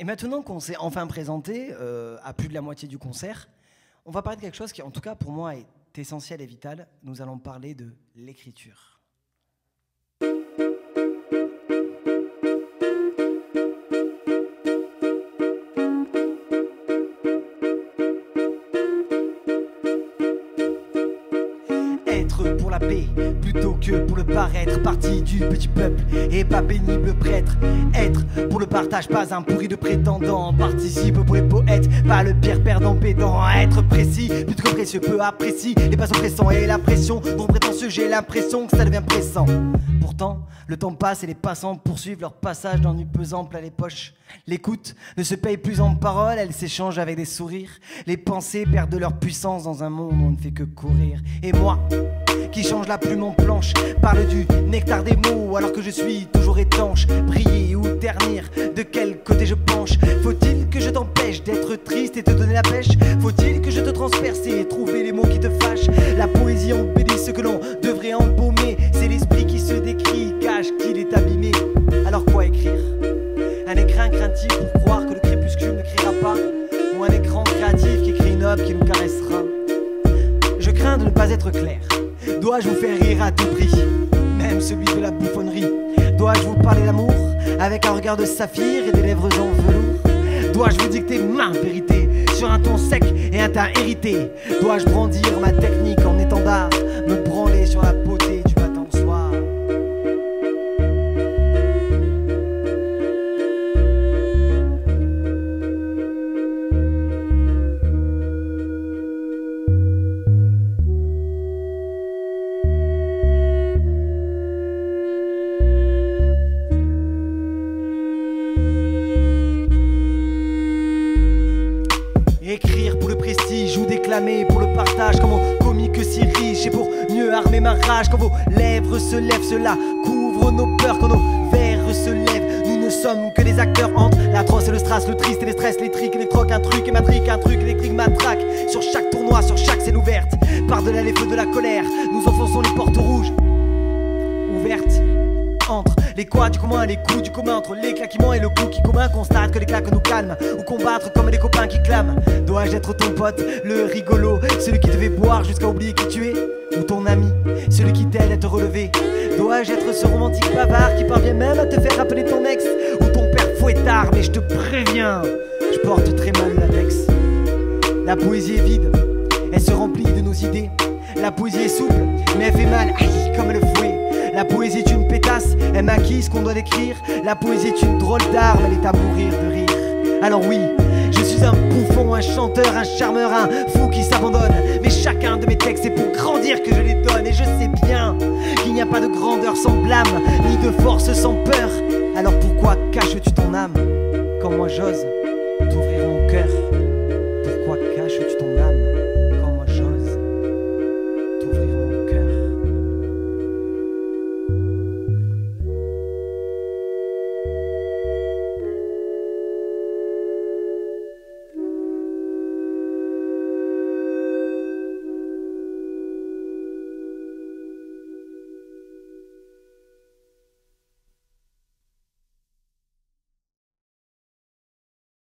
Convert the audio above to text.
Et maintenant qu'on s'est enfin présenté à plus de la moitié du concert, on va parler de quelque chose qui, en tout cas pour moi, est essentiel et vital. Nous allons parler de l'écriture. Être pour la paix plutôt que pour le paraître, partie du petit peuple et pas pénible prêtre. Être pour le partage, pas un pourri de prétendant. Participe pour les poètes, pas le pire perdant pédant. Être précis plutôt que précieux, peu apprécie les passants pressants et la pression non prétentieux. J'ai l'impression que ça devient pressant. Pourtant, le temps passe et les passants poursuivent leur passage dans du pesant plein les poches. L'écoute ne se paye plus en paroles, elle s'échange avec des sourires. Les pensées perdent leur puissance dans un monde où on ne fait que courir. Et moi, qui change la plume en planche, parle du nectar des mots alors que je suis toujours étanche. Briller ou ternir, de quel côté je penche? Faut-il que je t'empêche d'être triste et te donner la pêche? Faut-il que je te transperce et trouver les mots qui te fâchent? La poésie embellit ce que l'on devrait embaumer. C'est l'esprit qui se décrit, cache qu'il est abîmé. Alors quoi écrire? Un écrin craintif pour croire que le crépuscule ne criera pas, ou un écran créatif qui écrit une œuvre qui nous caressera? Je crains de ne pas être clair. Dois-je vous faire rire à tout prix, même celui de la bouffonnerie? Dois-je vous parler d'amour avec un regard de saphir et des lèvres en velours? Dois-je vous dicter ma vérité sur un ton sec et un teint hérité? Dois-je brandir ma technique en étendard, me branler sur la beauté du matin au soir? Écrire pour le prestige ou déclamer pour le partage, comme mon comique si riche et pour mieux armer ma rage. Quand vos lèvres se lèvent, cela couvre nos peurs. Quand nos vers se lèvent, nous ne sommes que des acteurs entre l'atroce et le strass, le triste et les stress, les trics et les trocs. Un truc et matrique, un truc électrique matraque. Sur chaque tournoi, sur chaque scène ouverte, par-delà les feux de la colère, nous enfonçons les portes rouges ouvertes. Entre les quoi du commun et les coups du commun, entre les claquements et le coup qui commun constate que les claques nous calment, ou combattre comme des copains qui clament. Dois-je être ton pote, le rigolo, celui qui te fait boire jusqu'à oublier qui tu es? Ou ton ami, celui qui t'aide à te relever? Dois-je être ce romantique bavard qui parvient même à te faire rappeler ton ex? Ou ton père fouettard? Mais je te préviens, je porte très mal la latex. La poésie est vide, elle se remplit de nos idées. La poésie est souple, mais elle fait mal, aïe, comme le fouet. La poésie est une pétasse, elle maquille ce qu'on doit décrire. La poésie est une drôle d'arme, elle est à mourir de rire. Alors oui, je suis un bouffon, un chanteur, un charmeur, un fou qui s'abandonne. Mais chacun de mes textes est pour grandir que je les donne. Et je sais bien qu'il n'y a pas de grandeur sans blâme, ni de force sans peur. Alors pourquoi caches-tu ton âme quand moi j'ose?